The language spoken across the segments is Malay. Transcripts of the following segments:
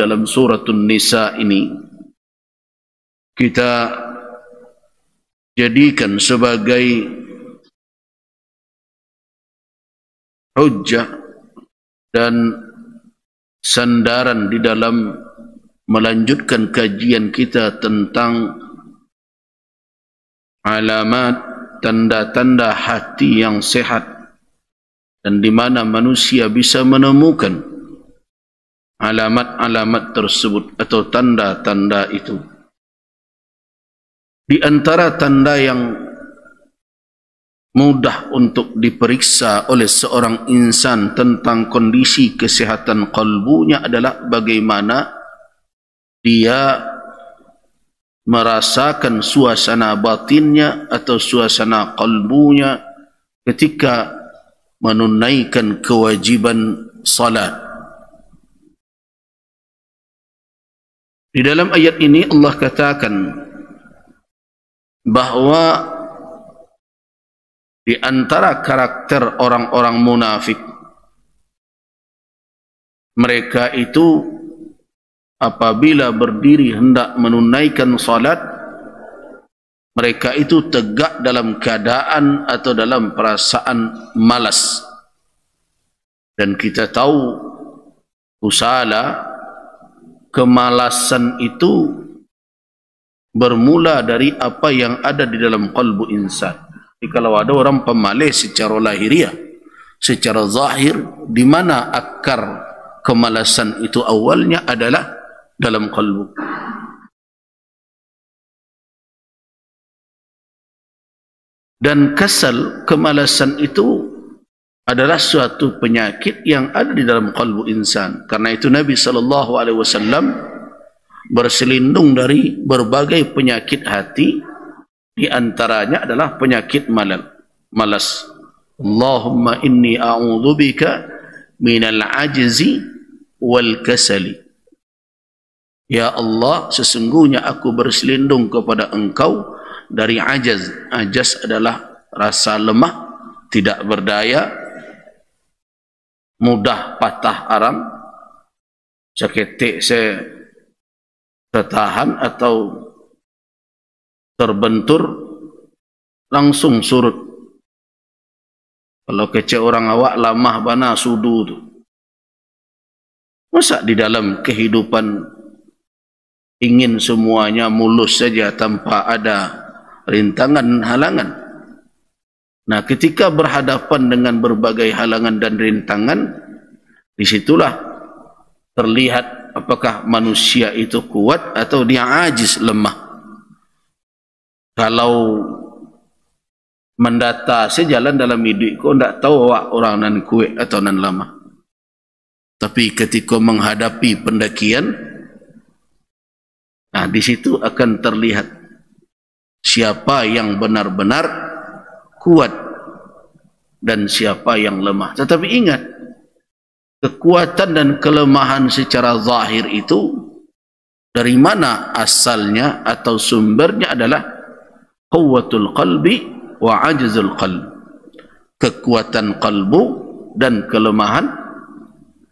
dalam suratul Nisa ini kita jadikan sebagai hujjah dan sandaran di dalam melanjutkan kajian kita tentang alamat, tanda-tanda hati yang sehat, dan di mana manusia bisa menemukan alamat-alamat tersebut atau tanda-tanda itu. Di antara tanda yang mudah untuk diperiksa oleh seorang insan tentang kondisi kesehatan kalbunya adalah bagaimana dia merasakan suasana batinnya atau suasana kalbunya ketika menunaikan kewajiban salat. Di dalam ayat ini Allah katakan bahwa di antara karakter orang-orang munafik, mereka itu apabila berdiri hendak menunaikan salat, mereka itu tegak dalam keadaan atau dalam perasaan malas. Dan kita tahu kusala, kemalasan itu bermula dari apa yang ada di dalam kalbu insan. Jadi kalau ada orang pemalas secara lahiriah, secara zahir, di mana akar kemalasan itu awalnya adalah dalam kalbu. Dan kasal, kemalasan itu adalah suatu penyakit yang ada di dalam kalbu insan. Karena itu Nabi SAW berselindung dari berbagai penyakit hati. Di antaranya adalah penyakit malas. Allahumma inni a'udzubika minal ajzi wal kasali. Ya Allah, sesungguhnya aku berselindung kepada Engkau dari ajaz. Ajaz adalah rasa lemah, tidak berdaya, mudah patah arang, seketik saya tertahan atau terbentur langsung surut. Kalau kecil orang awak lamah bana sudu tu. Masa di dalam kehidupan ingin semuanya mulus saja tanpa ada rintangan halangan. Nah, ketika berhadapan dengan berbagai halangan dan rintangan, disitulah terlihat apakah manusia itu kuat atau dia ajiz, lemah. Kalau mendata sejalan dalam hidup, kau tidak tahu orang nan kuat atau nan lemah. Tapi ketika menghadapi pendakian, nah di situ akan terlihat siapa yang benar-benar kuat dan siapa yang lemah. Tetapi ingat, kekuatan dan kelemahan secara zahir itu dari mana asalnya atau sumbernya adalah quwwatul qalbi wa ajzul qalb. Kekuatan kalbu dan kelemahan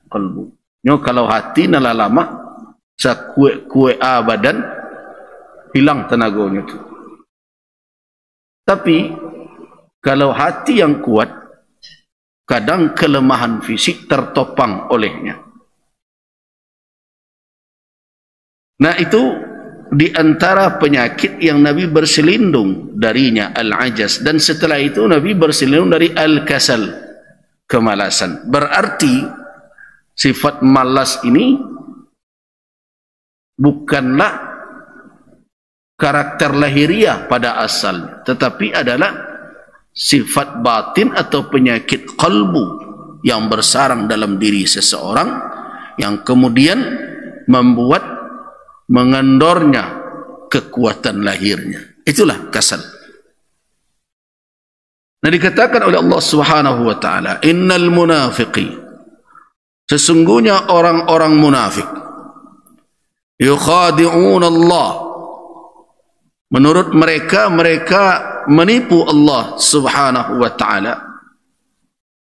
kalbu. Kalau hati nala lama, sa kue badan hilang tenaganya tu. Tapi kalau hati yang kuat, kadang kelemahan fisik tertopang olehnya. Nah, itu di antara penyakit yang Nabi berselindung darinya, al-ajaz. Dan setelah itu Nabi berselindung dari al-kasal, kemalasan. Berarti sifat malas ini bukanlah karakter lahiriah pada asalnya, tetapi adalah sifat batin atau penyakit kalbu yang bersarang dalam diri seseorang, yang kemudian membuat mengendornya kekuatan lahirnya. Itulah kasal. Nah, dikatakan oleh Allah Subhanahu wa taala, innal munafiqi, sesungguhnya orang-orang munafik, yukhadi'un Allah, menurut mereka menipu Allah Subhanahu wa taala,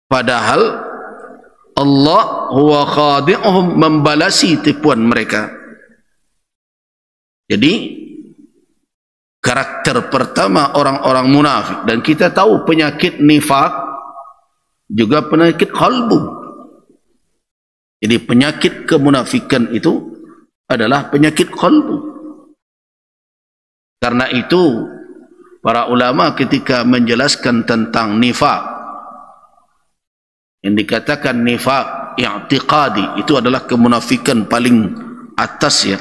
padahal Allah huwa khadi'uhum, membalasi tipuan mereka. Jadi karakter pertama orang-orang munafik, dan kita tahu penyakit nifak juga penyakit qalbu. Jadi penyakit kemunafikan itu adalah penyakit qalbu. Karena itu para ulama ketika menjelaskan tentang nifak, yang dikatakan nifak i'tiqadi, itu adalah kemunafikan paling atas ya.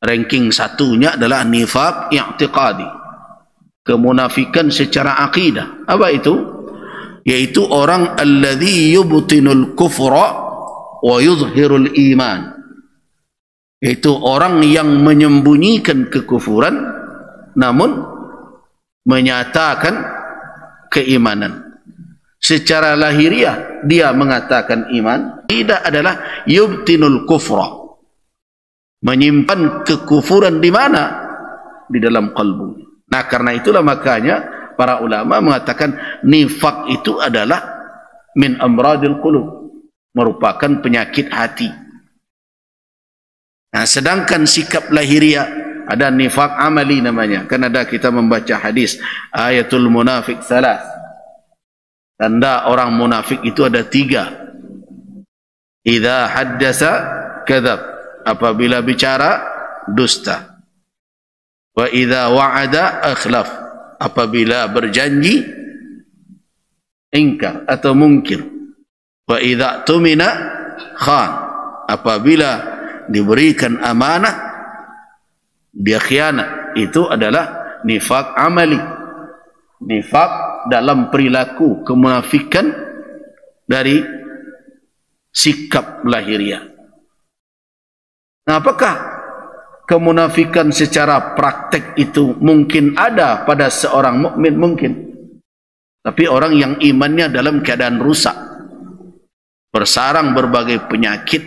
Ranking satunya adalah nifak i'tiqadi, kemunafikan secara akidah. Apa itu? Yaitu orang alladhi yubtinul kufra wa yuzhirul iman, yaitu orang yang menyembunyikan kekufuran namun menyatakan keimanan. Secara lahiriah dia mengatakan iman, tidak adalah yubtinul kufra, menyimpan kekufuran di mana? Di dalam kalbu. Nah, karena itulah makanya para ulama mengatakan nifak itu adalah min amradil qulub, merupakan penyakit hati. Nah, sedangkan sikap lahiriah ada nifak amali namanya. Kan ada kita membaca hadis ayatul munafik salas. Tanda orang munafik itu ada 3. Idza haddasa kadzab, apabila bicara dusta. Wa idza wa'ada akhlaf, apabila berjanji ingkar atau mungkir. Wa idza tumina khan, apabila diberikan amanah dia khianat. Itu adalah nifak amali, nifak dalam perilaku, kemunafikan dari sikap lahiriah. Nah, apakah kemunafikan secara praktek itu mungkin ada pada seorang mukmin? Mungkin. Tapi orang yang imannya dalam keadaan rusak, bersarang berbagai penyakit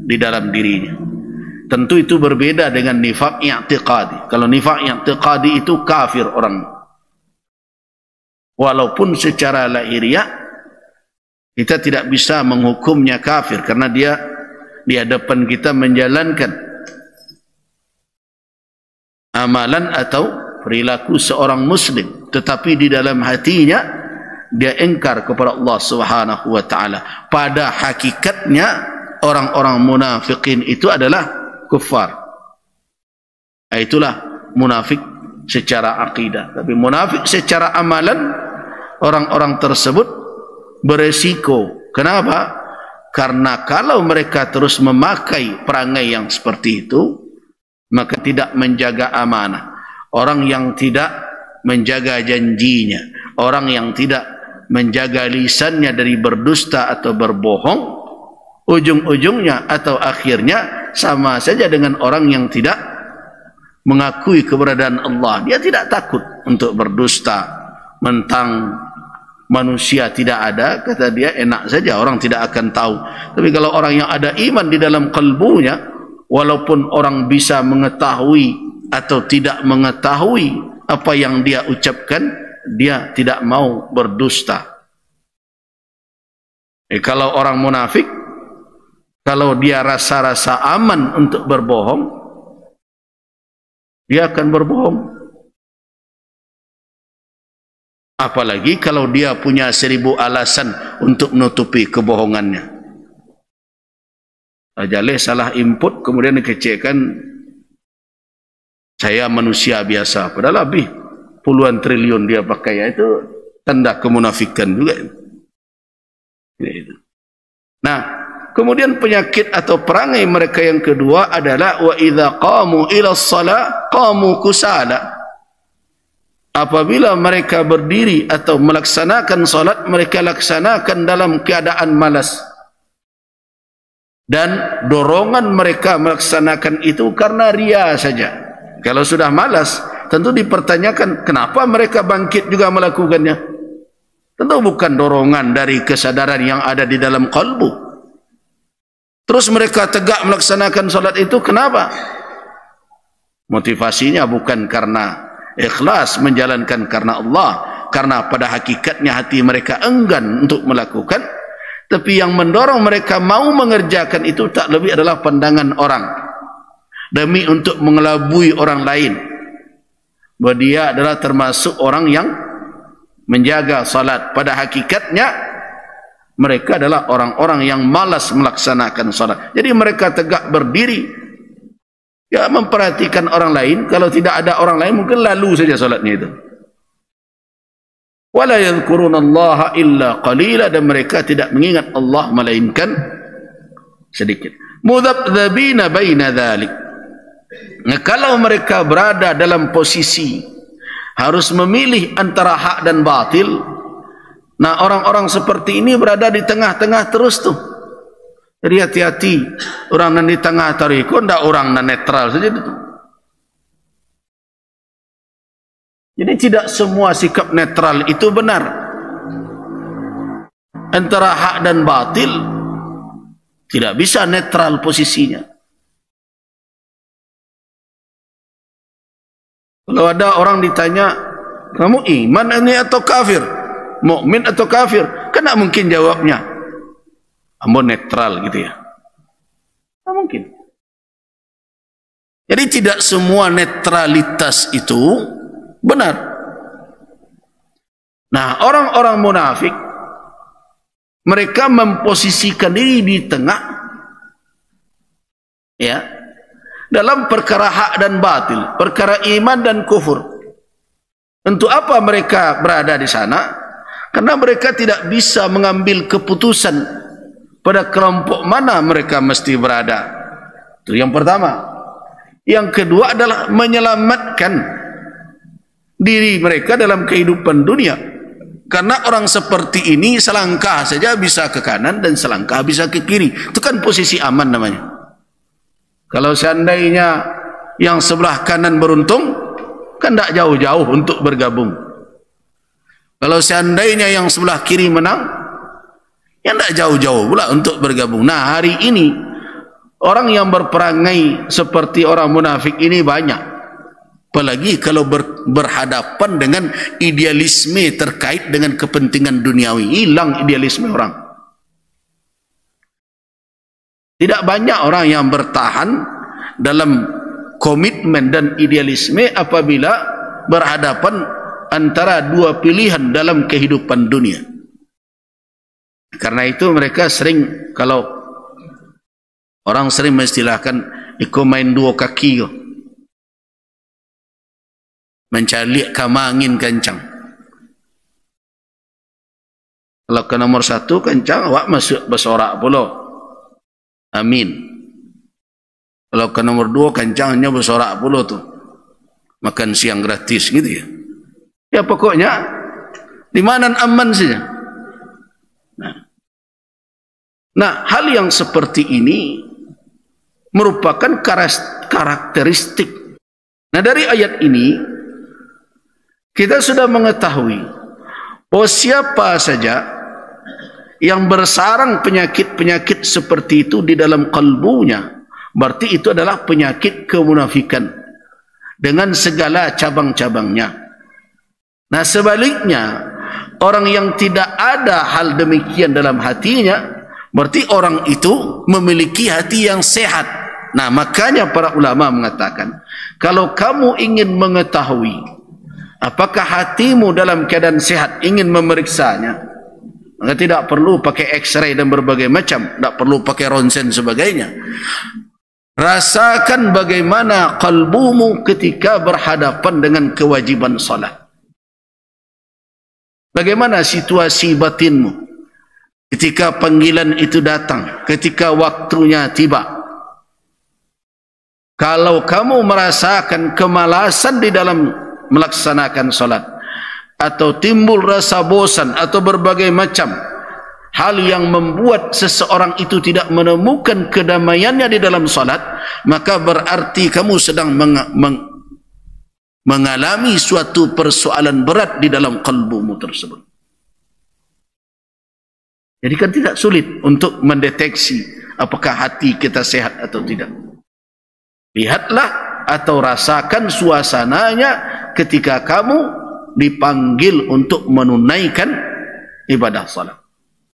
di dalam dirinya, tentu itu berbeda dengan nifak i'tiqadi. Kalau nifak i'tiqadi itu kafir orang, walaupun secara lahiriah kita tidak bisa menghukumnya kafir, karena dia di hadapan kita menjalankan amalan atau perilaku seorang muslim, tetapi di dalam hatinya dia ingkar kepada Allah Subhanahu wa taala. Pada hakikatnya orang-orang munafikin itu adalah kufar. Itulah munafik secara akidah. Tapi munafik secara amalan, orang-orang tersebut beresiko. Kenapa? Karena kalau mereka terus memakai perangai yang seperti itu, maka tidak menjaga amanah. Orang yang tidak menjaga janjinya, orang yang tidak menjaga lisannya dari berdusta atau berbohong, ujung-ujungnya atau akhirnya sama saja dengan orang yang tidak mengakui keberadaan Allah. Dia tidak takut untuk berdusta, mentang manusia tidak ada, kata dia, enak saja, orang tidak akan tahu. Tapi kalau orang yang ada iman di dalam kalbunya, walaupun orang bisa mengetahui atau tidak mengetahui apa yang dia ucapkan, dia tidak mau berdusta. Kalau orang munafik, kalau dia rasa-rasa aman untuk berbohong, dia akan berbohong. Apalagi kalau dia punya 1000 alasan untuk menutupi kebohongannya. Jaleh salah input, kemudian dikecilkan, saya manusia biasa, padahal lebih puluhan triliun dia pakai. Itu tanda kemunafikan juga. Nah, kemudian penyakit atau perangai mereka yang kedua adalah wa idza qamu ila shalah qamu kusala. Apabila mereka berdiri atau melaksanakan salat, mereka laksanakan dalam keadaan malas. Dan dorongan mereka melaksanakan itu karena ria saja. Kalau sudah malas, tentu dipertanyakan kenapa mereka bangkit juga melakukannya. Tentu bukan dorongan dari kesadaran yang ada di dalam kalbu. Terus mereka tegak melaksanakan salat itu, kenapa? Motivasinya bukan karena ikhlas menjalankan karena Allah, karena pada hakikatnya hati mereka enggan untuk melakukan, Tapi yang mendorong mereka mau mengerjakan itu tak lebih adalah pandangan orang, demi untuk mengelabui orang lain bahwa dia adalah termasuk orang yang menjaga salat. Pada hakikatnya mereka adalah orang-orang yang malas melaksanakan salat. Jadi mereka tegak berdiri, ya, memperhatikan orang lain. Kalau tidak ada orang lain mungkin lalu saja salatnya itu. Wala yadhkurunallaha illa qalila, dan mereka tidak mengingat Allah melainkan sedikit. Mudhabdhabina baina dzalik. Nah, kalau mereka berada dalam posisi harus memilih antara hak dan batil, nah orang-orang seperti ini berada di tengah-tengah terus tuh. Jadi hati-hati, orang yang di tengah tariko ndak orang yang netral saja itu. Jadi tidak semua sikap netral itu benar. Antara hak dan batil tidak bisa netral posisinya. Kalau ada orang ditanya, kamu iman ini atau kafir, mukmin atau kafir, kan tak mungkin jawabnya kamu netral gitu ya. Tak mungkin. Jadi tidak semua netralitas itu benar. Nah, orang-orang munafik mereka memposisikan diri di tengah, ya, dalam perkara hak dan batil, perkara iman dan kufur. Untuk apa mereka berada di sana? Karena mereka tidak bisa mengambil keputusan pada kelompok mana mereka mesti berada. Itu yang pertama. Yang kedua adalah menyelamatkan diri mereka dalam kehidupan dunia. Karena orang seperti ini selangkah saja bisa ke kanan dan selangkah bisa ke kiri. Itu kan posisi aman namanya. Kalau seandainya yang sebelah kanan beruntung, kan tidak jauh-jauh untuk bergabung. Kalau seandainya yang sebelah kiri menang, ya tidak jauh-jauh pula untuk bergabung. Nah, hari ini orang yang berperangai seperti orang munafik ini banyak. Apalagi kalau berhadapan dengan idealisme terkait dengan kepentingan duniawi. Hilang idealisme orang. Tidak banyak orang yang bertahan dalam komitmen dan idealisme apabila berhadapan antara dua pilihan dalam kehidupan dunia. Karena itu mereka sering, kalau orang sering mengistilahkan, ikut main dua kaki yo, mencari kamangin kencang. Kalau ke nomor satu kencang, awak masuk bersorak pula, amin. Kalau ke nomor dua kencangnya bersorak pula tuh, makan siang gratis gitu ya. Ya pokoknya di mana aman saja. Nah, hal yang seperti ini merupakan karakteristik. Nah, dari ayat ini kita sudah mengetahui bahwa siapa saja yang bersarang penyakit-penyakit seperti itu di dalam kalbunya, berarti itu adalah penyakit kemunafikan dengan segala cabang-cabangnya. Nah, sebaliknya, orang yang tidak ada hal demikian dalam hatinya, berarti orang itu memiliki hati yang sehat. Nah, makanya para ulama mengatakan, kalau kamu ingin mengetahui apakah hatimu dalam keadaan sehat, ingin memeriksanya, maka tidak perlu pakai x-ray dan berbagai macam, tidak perlu pakai ronsen sebagainya. Rasakan bagaimana kalbumu ketika berhadapan dengan kewajiban salat. Bagaimana situasi batinmu ketika panggilan itu datang, ketika waktunya tiba. Kalau kamu merasakan kemalasan di dalam melaksanakan salat, atau timbul rasa bosan atau berbagai macam hal yang membuat seseorang itu tidak menemukan kedamaiannya di dalam salat, maka berarti kamu sedang mengalami suatu persoalan berat di dalam kalbumu tersebut. Jadi kan tidak sulit untuk mendeteksi apakah hati kita sehat atau tidak. Lihatlah atau rasakan suasananya ketika kamu dipanggil untuk menunaikan ibadah salat.